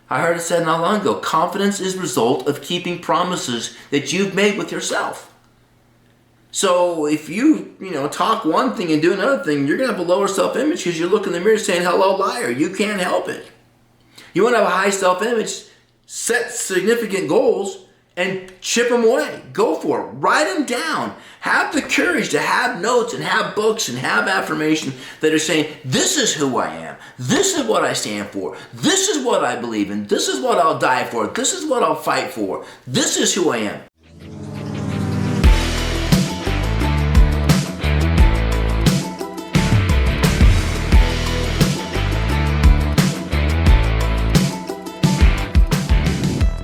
I heard it said not long ago, confidence is a result of keeping promises that you've made with yourself. So if you talk one thing and do another thing, you're going to have a lower self-image because you look in the mirror saying, hello, liar. You can't help it. You want to have a high self-image, set significant goals, and chip them away. Go for it. Write them down. Have the courage to have notes and have books and have affirmation that are saying, this is who I am. This is what I stand for. This is what I believe in. This is what I'll die for. This is what I'll fight for. This is who I am.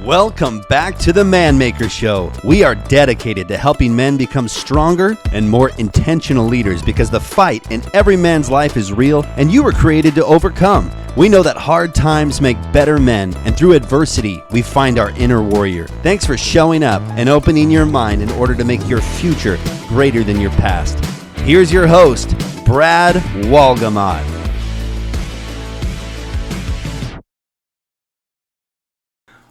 Welcome back to the Man Maker Show. We are dedicated to helping men become stronger and more intentional leaders because the fight in every man's life is real and you were created to overcome. We know that hard times make better men, and through adversity, we find our inner warrior. Thanks for showing up and opening your mind in order to make your future greater than your past. Here's your host, Brad Wolgamott.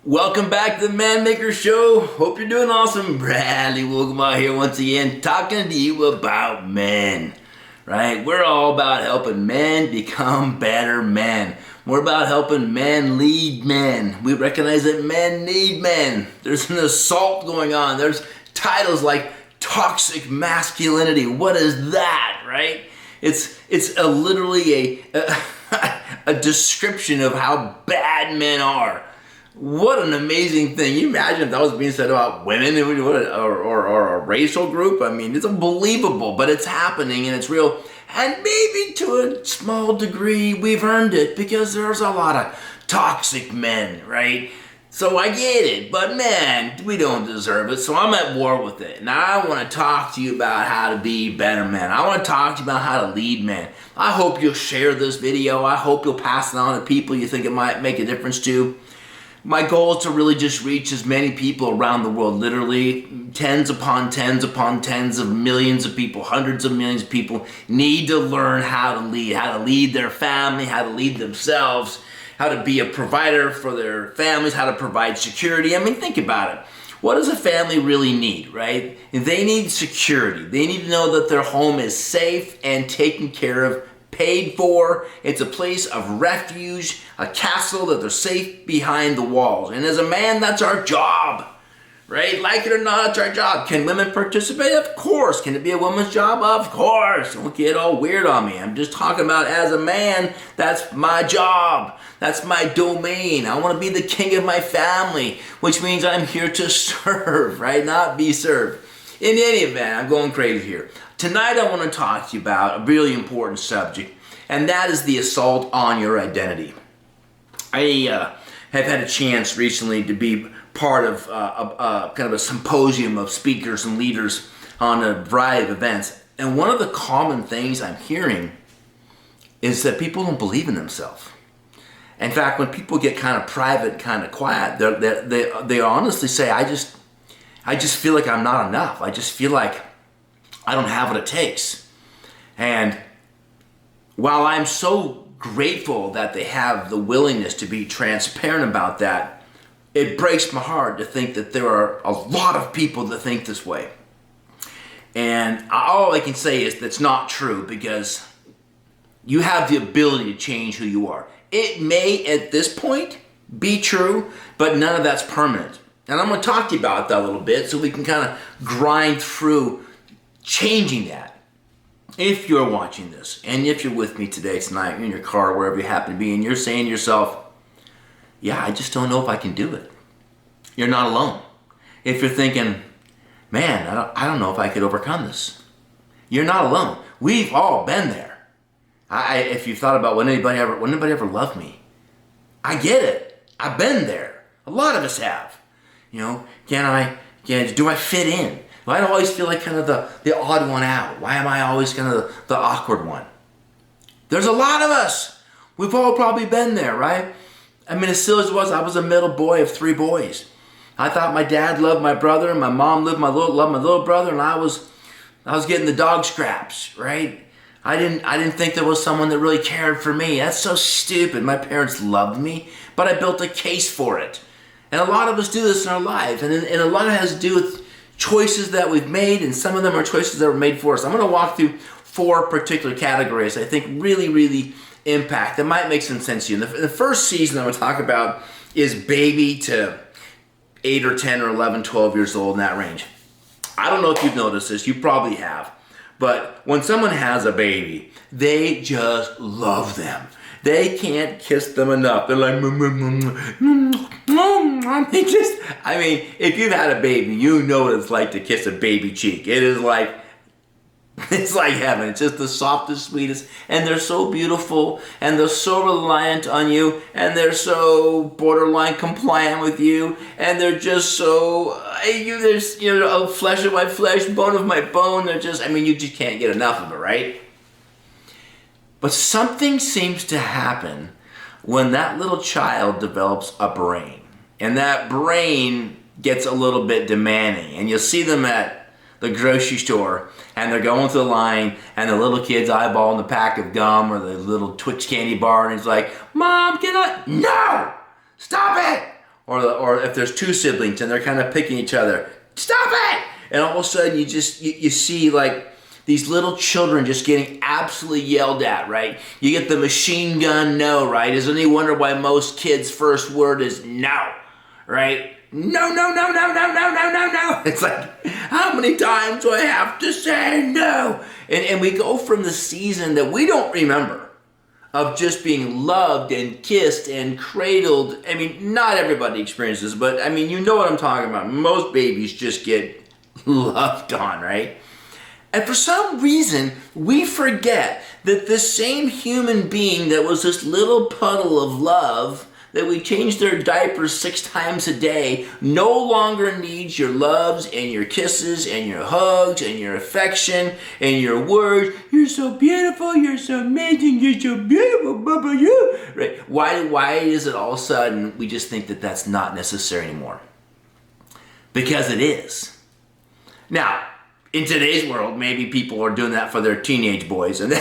Welcome back to the Man Maker Show. Hope you're doing awesome. Bradley Wolgamott here once again, talking to you about men, right? We're all about helping men become better men. We're about helping men lead men. We recognize that men need men. There's an assault going on. There's titles like toxic masculinity. What is that, right? It's literally a description of how bad men are. What an amazing thing. You imagine if that was being said about women or a racial group? I mean, it's unbelievable, but it's happening and it's real. And maybe to a small degree, we've earned it because there's a lot of toxic men, right? So I get it, but man, we don't deserve it. So I'm at war with it. And I want to talk to you about how to be better men. I want to talk to you about how to lead men. I hope you'll share this video. I hope you'll pass it on to people you think it might make a difference to. My goal is to really just reach as many people around the world, literally tens upon tens upon tens of millions of people, hundreds of millions of people need to learn how to lead their family, how to lead themselves, how to be a provider for their families, how to provide security. I mean, think about it. What does a family really need, right? They need security. They need to know that their home is safe and taken care of, paid for. It's a place of refuge, a castle that they're safe behind the walls. And as a man, that's our job, right? Like it or not, it's our job. Can women participate? Of course. Can it be a woman's job? Of course. Don't get all weird on me. I'm just talking about as a man, that's my job. That's my domain. I want to be the king of my family, which means I'm here to serve, right? Not be served. In any event, I'm going crazy here. Tonight I want to talk to you about a really important subject, and that is the assault on your identity. I have had a chance recently to be part of kind of a symposium of speakers and leaders on a variety of events, and one of the common things I'm hearing is that people don't believe in themselves. In fact, when people get kind of private, kind of quiet, they honestly say, I just feel like I'm not enough. I just feel like I don't have what it takes. And while I'm so grateful that they have the willingness to be transparent about that, it breaks my heart to think that there are a lot of people that think this way. And all I can say is that's not true, because you have the ability to change who you are. It may, at this point, be true, but none of that's permanent. And I'm going to talk to you about that a little bit so we can kind of grind through changing that. If you're watching this, and if you're with me today, tonight, you're in your car, wherever you happen to be, and you're saying to yourself, yeah, I just don't know if I can do it. You're not alone. If you're thinking, man, I don't know if I could overcome this. You're not alone. We've all been there. If you've thought about, would anybody ever love me? I get it. I've been there. A lot of us have. Do I fit in? Do I always feel like kind of the odd one out? Why am I always kind of the awkward one? There's a lot of us. We've all probably been there, right? I mean, as silly as it was, I was a middle boy of 3 boys. I thought my dad loved my brother, and my mom loved my little brother, and I was getting the dog scraps, right? I didn't think there was someone that really cared for me. That's so stupid. My parents loved me, but I built a case for it. And a lot of us do this in our lives, and a lot of it has to do with choices that we've made, and some of them are choices that were made for us. I'm going to walk through 4 particular categories I think really impact, that might make some sense to you. And the first season I'm going to talk about is baby to 8 or 10 or 11, 12 years old, in that range. I don't know if you've noticed this, you probably have, but when someone has a baby, they just love them. They can't kiss them enough. They're like, if you've had a baby, you know what it's like to kiss a baby cheek. It is like, it's like heaven. It's just the softest, sweetest, and they're so beautiful, and they're so reliant on you, and they're so borderline compliant with you, and they're just so, flesh of my flesh, bone of my bone. They're just, you just can't get enough of it, right? But something seems to happen when that little child develops a brain, and that brain gets a little bit demanding, and you'll see them at the grocery store, and they're going through the line, and the little kid's eyeballing the pack of gum or the little Twix candy bar, and he's like, "Mom, can I?" "No! Stop it!" Or if there's 2 siblings and they're kind of picking each other, "Stop it!" And all of a sudden you see like these little children just getting absolutely yelled at, right? You get the machine gun no, right? Is any wonder why most kids' first word is no, right? No. It's like, how many times do I have to say no? And we go from the season that we don't remember of just being loved and kissed and cradled. Not everybody experiences, but you know what I'm talking about. Most babies just get loved on, right? And for some reason, we forget that this same human being that was this little puddle of love, that we changed their diapers 6 times a day, no longer needs your loves and your kisses and your hugs and your affection and your words. "You're so beautiful, you're so amazing, you're so beautiful, Bubba, you." Right? Why is it all of a sudden we just think that that's not necessary anymore? Because it is. Now, in today's world, maybe people are doing that for their teenage boys, and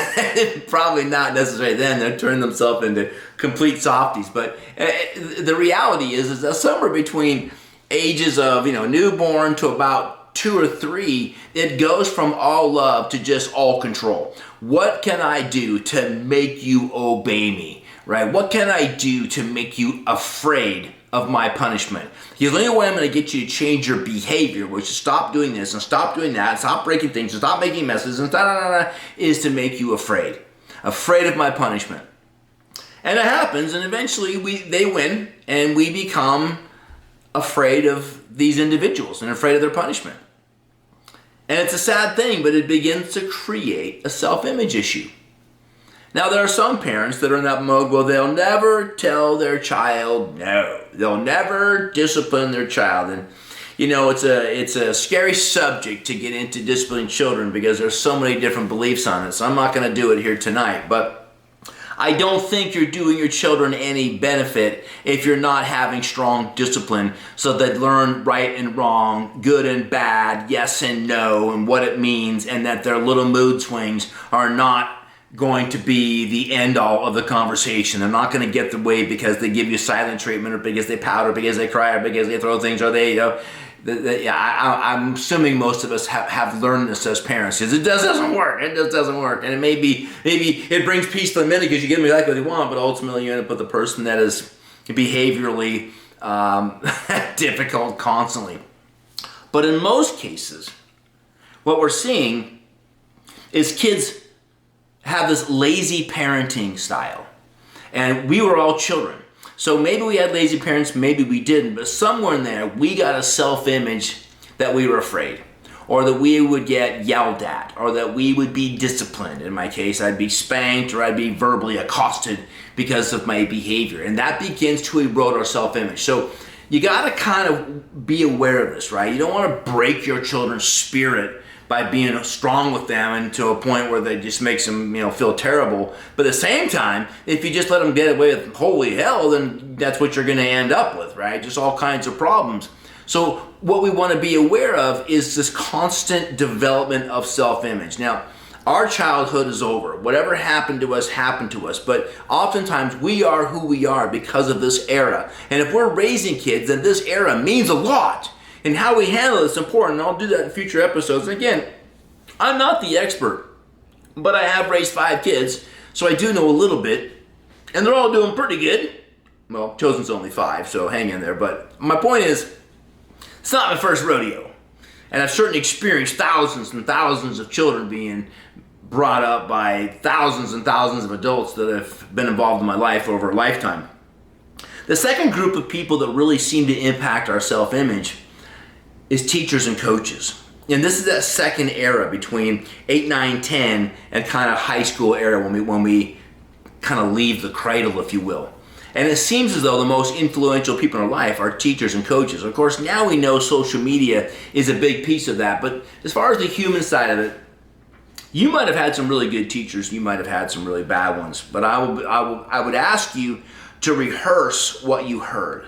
probably not necessarily then. They're turning themselves into complete softies. But the reality is that somewhere between ages of newborn to about 2 or 3, it goes from all love to just all control. What can I do to make you obey me? Right? What can I do to make you afraid of my punishment? The only way I'm going to get you to change your behavior, which is stop doing this and stop doing that, and stop breaking things and stop making messes and is to make you afraid of my punishment. And it happens, and eventually they win, and we become afraid of these individuals and afraid of their punishment. And it's a sad thing, but it begins to create a self-image issue. Now, there are some parents that are in that mode where they'll never tell their child no. They'll never discipline their child. And, it's a scary subject to get into disciplining children because there's so many different beliefs on it. So I'm not going to do it here tonight. But I don't think you're doing your children any benefit if you're not having strong discipline so they learn right and wrong, good and bad, yes and no, and what it means, and that their little mood swings are not going to be the end all of the conversation. They're not going to get the way because they give you silent treatment, or because they pout, or because they cry, or because they throw things, or they, I'm assuming most of us have learned this as parents, because it just doesn't work. It just doesn't work. And maybe it brings peace to the minute because you give them exactly what they want, but ultimately you end up with a person that is behaviorally difficult constantly. But in most cases, what we're seeing is kids have this lazy parenting style. And we were all children. So maybe we had lazy parents, maybe we didn't, but somewhere in there we got a self-image that we were afraid, or that we would get yelled at, or that we would be disciplined. In my case, I'd be spanked, or I'd be verbally accosted because of my behavior. And that begins to erode our self-image. So you got to kind of be aware of this, right? You don't want to break your children's spirit by being strong with them and to a point where they just makes them, feel terrible. But at the same time, if you just let them get away with holy hell, then that's what you're going to end up with, right? Just all kinds of problems. So what we want to be aware of is this constant development of self-image. Now, Our childhood is over. Whatever happened to us, happened to us. But oftentimes we are who we are because of this era. And if we're raising kids, then this era means a lot. And how we handle it is important. And I'll do that in future episodes. And again, I'm not the expert, but I have raised 5 kids, so I do know a little bit. And they're all doing pretty good. Well, Chosen's only 5, so hang in there. But my point is, it's not my first rodeo. And I've certainly experienced thousands and thousands of children being brought up by thousands and thousands of adults that have been involved in my life over a lifetime. The second group of people that really seem to impact our self-image is teachers and coaches. And this is that second era between 8, 9, 10 and kind of high school era when we kind of leave the cradle, if you will. And it seems as though the most influential people in our life are teachers and coaches. Of course, now we know social media is a big piece of that. But as far as the human side of it, you might have had some really good teachers. You might have had some really bad ones. But I would ask you to rehearse what you heard.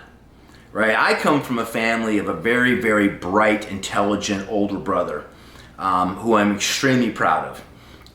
Right? I come from a family of a very, very bright, intelligent older brother who I'm extremely proud of.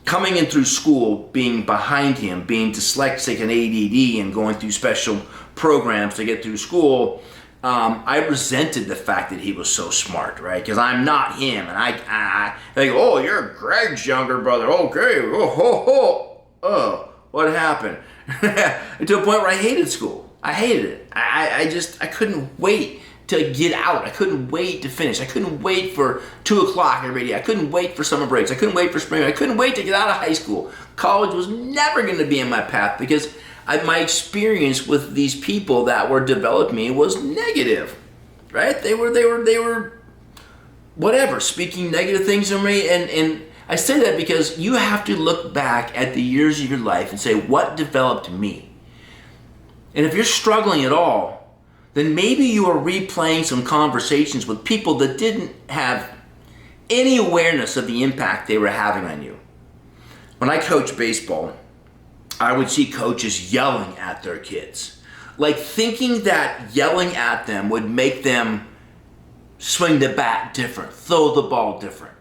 Coming in through school, being behind him, being dyslexic and ADD and going through special programs to get through school, I resented the fact that he was so smart, right? Because I'm not him. And I think, oh, you're Greg's younger brother. Okay. Oh, what happened? To a point where I hated school. I hated it. I couldn't wait to get out. I couldn't wait to finish. I couldn't wait for 2 o'clock every day. I couldn't wait for summer breaks. I couldn't wait for spring. I couldn't wait to get out of high school. College was never going to be in my path because my experience with these people that were developing me was negative, right? They were whatever, speaking negative things to me. And I say that because you have to look back at the years of your life and say, what developed me? And if you're struggling at all, then maybe you are replaying some conversations with people that didn't have any awareness of the impact they were having on you. When I coached baseball, I would see coaches yelling at their kids, like thinking that yelling at them would make them swing the bat different, throw the ball different.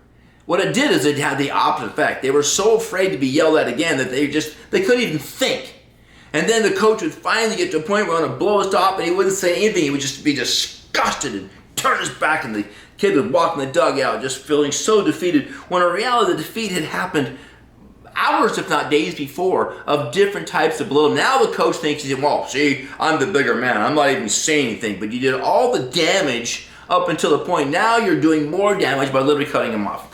What it did is it had the opposite effect. They were so afraid to be yelled at again that they couldn't even think. And then the coach would finally get to a point where he would blow his top and he wouldn't say anything. He would just be disgusted and turn his back, and the kid would walk in the dugout just feeling so defeated, when in reality the defeat had happened hours, if not days before, of different types of blow. Now the coach thinks, well, see, I'm the bigger man. I'm not even saying anything. But you did all the damage up until the point. Now you're doing more damage by literally cutting him off.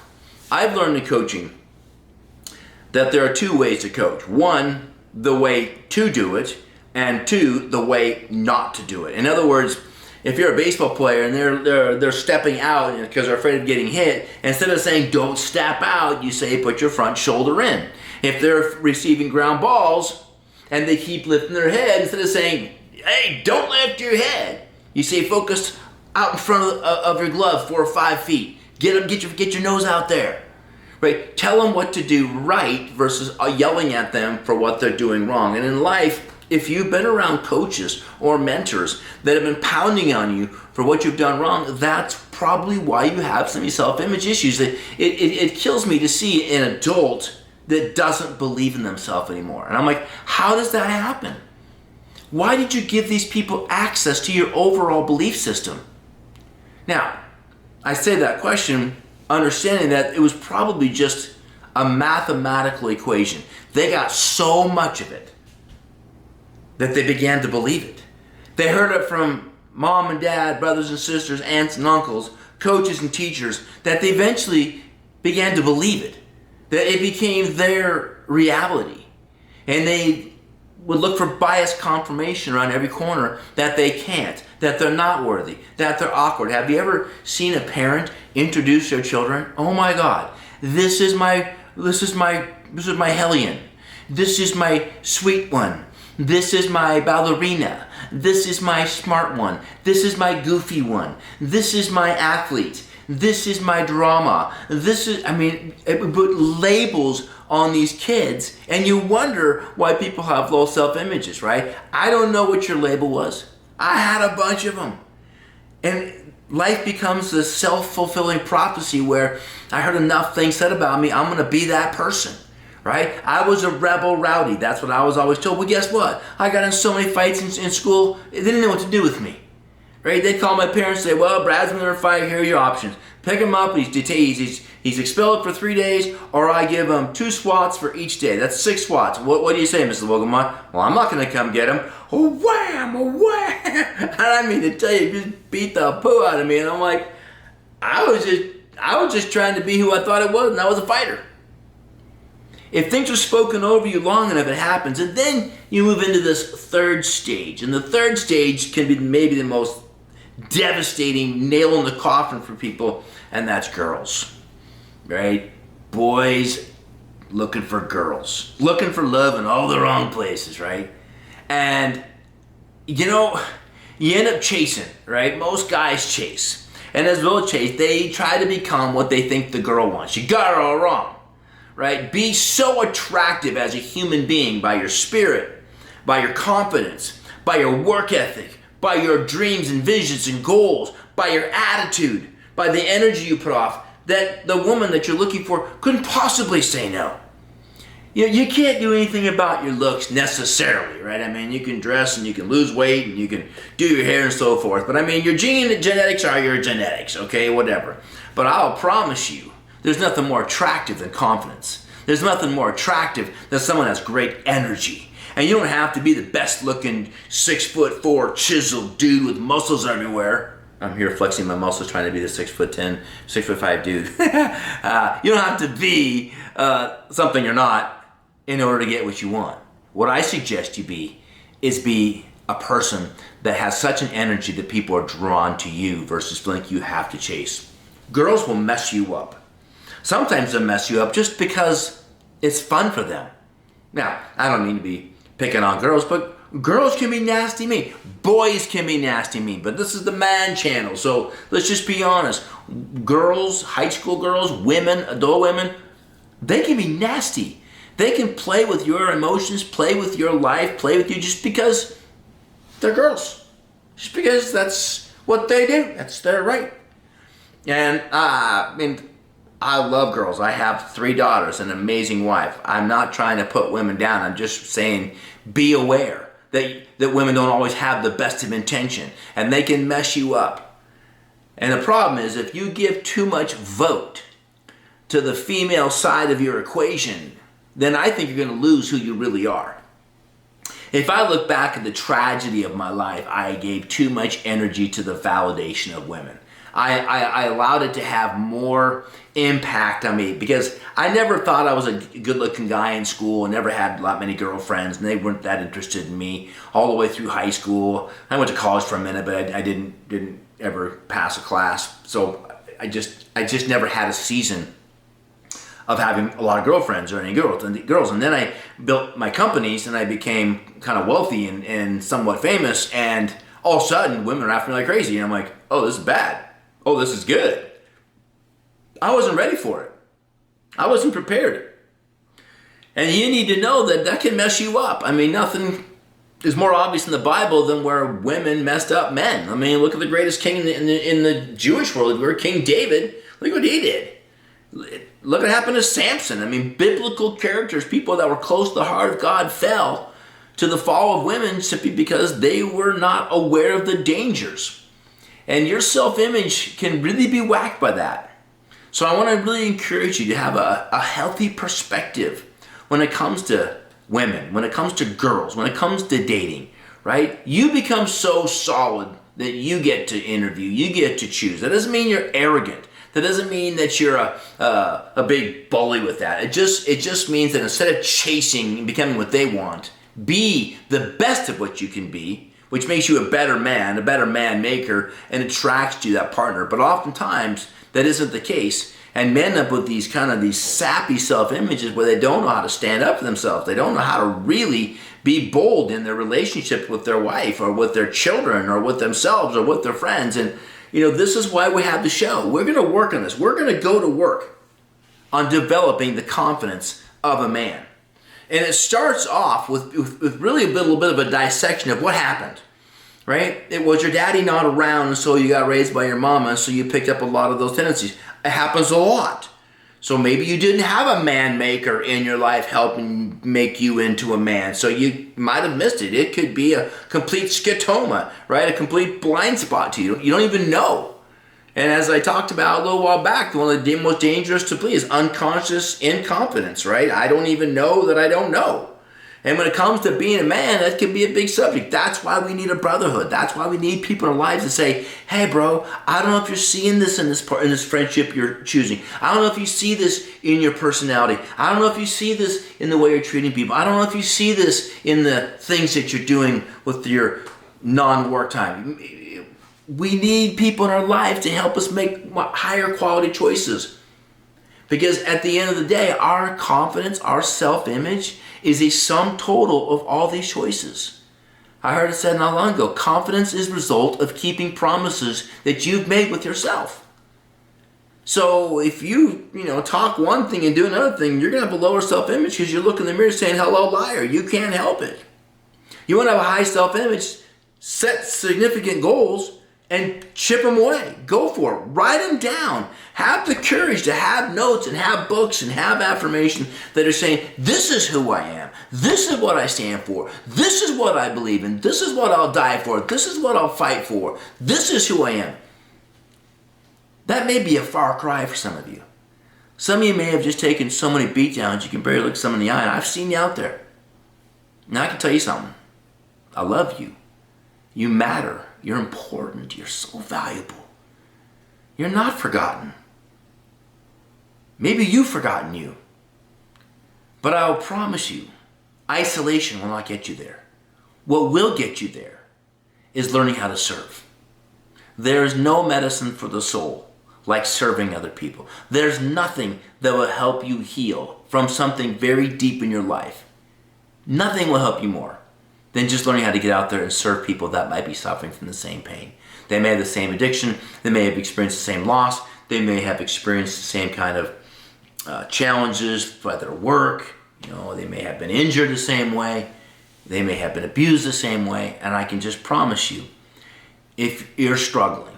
I've learned in coaching that there are 2 ways to coach. 1, the way to do it, and 2, the way not to do it. In other words, if you're a baseball player and they're stepping out because they're afraid of getting hit, instead of saying don't step out, you say put your front shoulder in. If they're receiving ground balls and they keep lifting their head, instead of saying hey, don't lift your head, you say focus out in front of your glove 4 or 5 feet. Get your nose out there. Right? Tell them what to do right versus yelling at them for what they're doing wrong. And in life, if you've been around coaches or mentors that have been pounding on you for what you've done wrong, that's probably why you have some self-image issues. It kills me to see an adult that doesn't believe in themselves anymore. And I'm like, how does that happen? Why did you give these people access to your overall belief system? Now, I say that question understanding that it was probably just a mathematical equation. They got so much of it that they began to believe it. They heard it from mom and dad, brothers and sisters, aunts and uncles, coaches and teachers, that they eventually began to believe it, that it became their reality. And they would look for biased confirmation around every corner that they can't, that they're not worthy, that they're awkward. Have you ever seen a parent introduce their children? Oh my God, this is my hellion. This is my sweet one. This is my ballerina. This is my smart one. This is my goofy one. This is my athlete. This is my drama. It would put labels on these kids, and you wonder why people have low self-images, right? I don't know what your label was. I had a bunch of them. And life becomes this self-fulfilling prophecy where I heard enough things said about me, I'm going to be that person, right? I was a rebel rowdy. That's what I was always told. Well, guess what? I got in so many fights in school, they didn't know what to do with me, right? They'd call my parents and say, well, Brad's in a fight, here are your options. Pick him up, he's expelled for 3 days, or I give him 2 swats for each day. That's 6 swats. What do you say, Mr. Wolgamott? Well, I'm not going to come get him. Oh, wham, oh, wham. And I mean to tell you, just beat the poo out of me. And I'm like, I was just trying to be who I thought I was, and I was a fighter. If things are spoken over you long enough, it happens. And then you move into this third stage. And the third stage can be maybe the most devastating nail in the coffin for people, and that's girls, right? Boys looking for girls, looking for love in all the wrong places, right? And you end up chasing, right? Most guys chase, and as they'll chase, they try to become what they think the girl wants. You got it all wrong, right? Be so attractive as a human being by your spirit, by your confidence, by your work ethic, by your dreams and visions and goals, by your attitude, by the energy you put off, that the woman that you're looking for couldn't possibly say no. You can't do anything about your looks necessarily, right? I mean, you can dress and you can lose weight and you can do your hair and so forth, but I mean, your genetics are your genetics, okay, whatever. But I'll promise you, there's nothing more attractive than confidence. There's nothing more attractive than someone that has great energy. And you don't have to be the best looking 6'4" chiseled dude with muscles everywhere. I'm here flexing my muscles trying to be the 6'10", 6'5" dude. You don't have to be something you're not in order to get what you want. What I suggest you be is be a person that has such an energy that people are drawn to you versus feeling you have to chase. Girls will mess you up. Sometimes they'll mess you up just because it's fun for them. Now, I don't mean to be picking on girls, but girls can be nasty mean. Boys can be nasty mean, but this is the man channel, so let's just be honest. Girls, high school girls, women, adult women, they can be nasty. They can play with your emotions, play with your life, play with you just because they're girls. Just because that's what they do. That's their right. And I love girls. I have 3 daughters, an amazing wife. I'm not trying to put women down. I'm just saying be aware that women don't always have the best of intention, and they can mess you up. And the problem is if you give too much vote to the female side of your equation, then I think you're going to lose who you really are. If I look back at the tragedy of my life, I gave too much energy to the validation of women. I allowed it to have more impact on me because I never thought I was a good-looking guy in school and never had many girlfriends, and they weren't that interested in me all the way through high school. I went to college for a minute, but I didn't ever pass a class. So I just never had a season of having a lot of girlfriends or any girls. And then I built my companies and I became kind of wealthy and somewhat famous, and all of a sudden women are after me like crazy, and I'm like, oh, this is bad. Oh, this is good. I wasn't ready for it. I wasn't prepared. And you need to know that can mess you up. I mean, nothing is more obvious in the Bible than where women messed up men. I mean, look at the greatest king in the Jewish world, where King David, look what he did. Look what happened to Samson. I mean, biblical characters, people that were close to the heart of God, fell to the fall of women simply because they were not aware of the dangers. And your self-image can really be whacked by that. So I want to really encourage you to have a healthy perspective when it comes to women, when it comes to girls, when it comes to dating, right? You become so solid that you get to interview, you get to choose. That doesn't mean you're arrogant. That doesn't mean that you're a big bully with that. It just means that instead of chasing and becoming what they want, be the best of what you can be, which makes you a better man maker, and attracts you that partner. But oftentimes that isn't the case, and men end up with these sappy self-images where they don't know how to stand up for themselves. They don't know how to really be bold in their relationship with their wife or with their children or with themselves or with their friends. And this is why we have the show. We're going to work on this. We're going to go to work on developing the confidence of a man. And it starts off with really a little bit of a dissection of what happened, right? It was your daddy not around, and so you got raised by your mama, so you picked up a lot of those tendencies. It happens a lot. So maybe you didn't have a man maker in your life helping make you into a man. So you might have missed it. It could be a complete scotoma, right? A complete blind spot to you. You don't even know. And as I talked about a little while back, one of the most dangerous to be is unconscious incompetence, right? I don't even know that I don't know. And when it comes to being a man, that can be a big subject. That's why we need a brotherhood. That's why we need people in our lives to say, hey, bro, I don't know if you're seeing this in this friendship you're choosing. I don't know if you see this in your personality. I don't know if you see this in the way you're treating people. I don't know if you see this in the things that you're doing with your non-work time. We need people in our lives to help us make higher quality choices. Because at the end of the day, our confidence, our self-image is a sum total of all these choices. I heard it said not long ago, confidence is a result of keeping promises that you've made with yourself. So if you talk one thing and do another thing, you're going to have a lower self-image because you're looking in the mirror saying, hello, liar. You can't help it. You want to have a high self-image, set significant goals, and chip them away. Go for it. Write them down. Have the courage to have notes and have books and have affirmation that are saying, this is who I am. This is what I stand for. This is what I believe in. This is what I'll die for. This is what I'll fight for. This is who I am. That may be a far cry for some of you. Some of you may have just taken so many beatdowns you can barely look someone in the eye. And I've seen you out there. Now I can tell you something. I love you. You matter. You're important. You're so valuable. You're not forgotten. Maybe you've forgotten you. But I'll promise you, isolation will not get you there. What will get you there is learning how to serve. There is no medicine for the soul like serving other people. There's nothing that will help you heal from something very deep in your life. Nothing will help you more than just learning how to get out there and serve people that might be suffering from the same pain. They may have the same addiction. They may have experienced the same loss. They may have experienced the same kind of challenges by their work. They may have been injured the same way. They may have been abused the same way. And I can just promise you, if you're struggling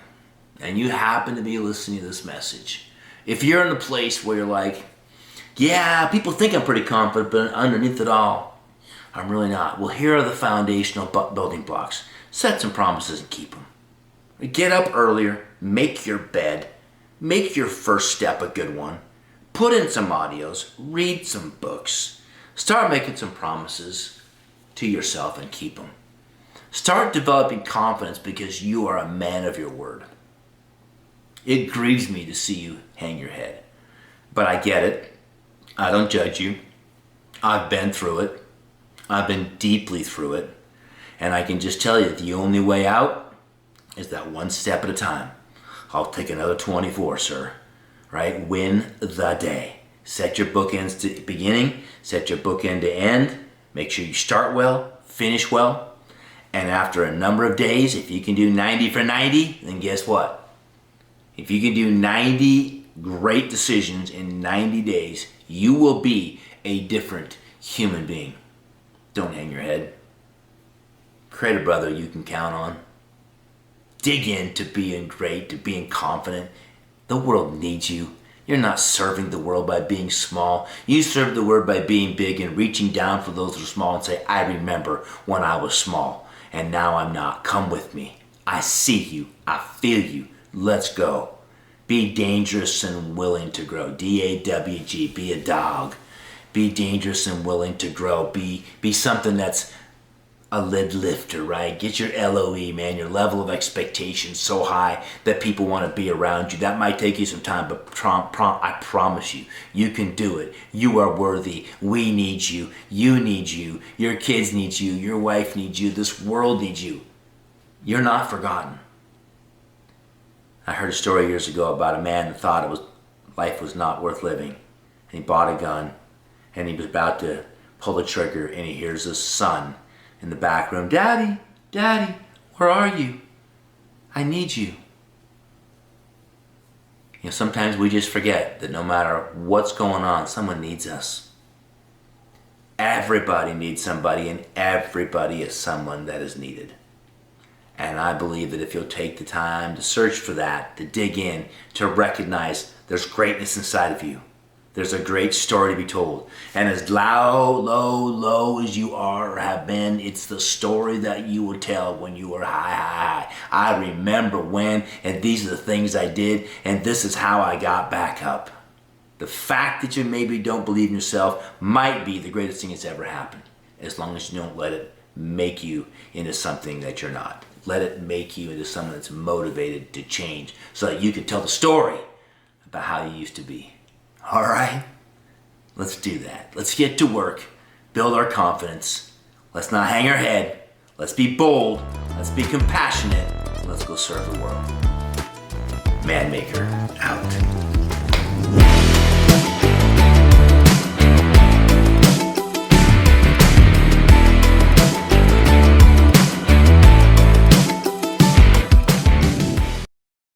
and you happen to be listening to this message, if you're in a place where you're like, yeah, people think I'm pretty confident, but underneath it all, I'm really not. Well, here are the foundational building blocks. Set some promises and keep them. Get up earlier. Make your bed. Make your first step a good one. Put in some audios. Read some books. Start making some promises to yourself and keep them. Start developing confidence because you are a man of your word. It grieves me to see you hang your head. But I get it. I don't judge you. I've been through it. I've been deeply through it. And I can just tell you that the only way out is that one step at a time. I'll take another 24, sir. Right? Win the day. Set your bookends to beginning. Set your bookend to end. Make sure you start well. Finish well. And after a number of days, if you can do 90 for 90, then guess what? If you can do 90 great decisions in 90 days, you will be a different human being. Don't hang your head. Create a brother you can count on. Dig into being great, to being confident. The world needs you. You're not serving the world by being small. You serve the world by being big and reaching down for those who are small and say, I remember when I was small and now I'm not. Come with me. I see you. I feel you. Let's go. Be dangerous and willing to grow. D-A-W-G. Be a dog. Be dangerous and willing to grow. Be something that's a lid lifter, right? Get your LOE, man, your level of expectation so high that people want to be around you. That might take you some time, but I promise you, you can do it. You are worthy. We need you. You need you. Your kids need you. Your wife needs you. This world needs you. You're not forgotten. I heard a story years ago about a man that thought life was not worth living. And he bought a gun. And he was about to pull the trigger, and he hears his son in the back room, Daddy, Daddy, where are you? I need you. Sometimes we just forget that no matter what's going on, someone needs us. Everybody needs somebody, and everybody is someone that is needed. And I believe that if you'll take the time to search for that, to dig in, to recognize there's greatness inside of you. There's a great story to be told. And as low as you are or have been, it's the story that you will tell when you were high. I remember when, and these are the things I did, and this is how I got back up. The fact that you maybe don't believe in yourself might be the greatest thing that's ever happened, as long as you don't let it make you into something that you're not. Let it make you into someone that's motivated to change so that you can tell the story about how you used to be. All right? Let's do that. Let's get to work. Build our confidence. Let's not hang our head. Let's be bold. Let's be compassionate. Let's go serve the world. Man Maker out.